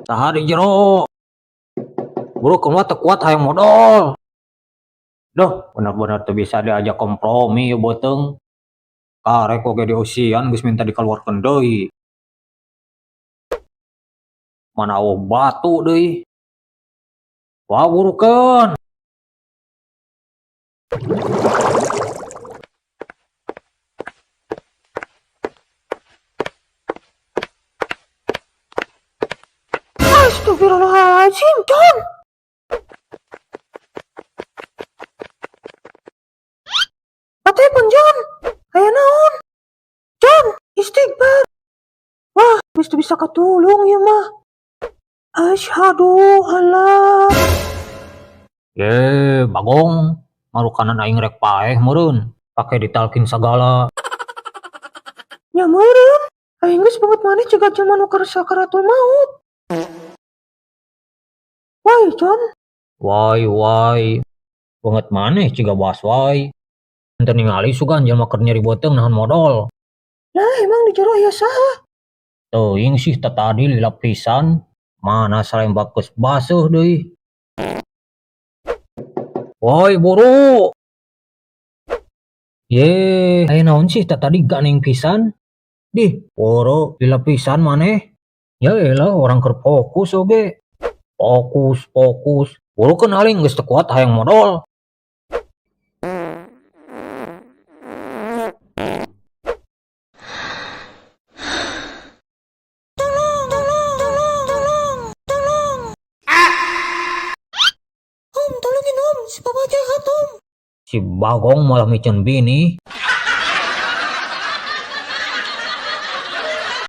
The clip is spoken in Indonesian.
Tah di jero. Buru keluar teu kuat hayang modal. Duh, bener-bener teu bisa diajak kompromi ieu beuteung. Karek oge di usian geus minta dikaluarkeun deui. Mana eueuh batu deui. Wah burukeun. Astagfirullahaladzim, John. Patepun, John. Aya naon? John, istighfar. Wah, geus teu bisa katulung ieu mah. Asyhadu alla. Ye, Bagong, marukanan aing rek paeh meureun, pake ditalkin sagala. Nya meureun. Aing geus banget maneh cegat zaman nu keur sakaratul maut. Wai, John. Wai, banget maneh ciga bahas wai. Henteu ningali sugan jelema keur nyeri beuteung nahan modal. Lah emang di jero aya saha? Teuing sih tadi lilap pisan, mana salembak geus baseuh deui. Woi buru. Ye, aya naon sih tadi ganing pisan? Dih, boro lilap pisan maneh. Ya elah orang keur fokus oge. Fokus. Buru keun aling geus teu kuat hayang modal. Om, tolongin om, si papa jahat om. Si Bagong malah micen bini.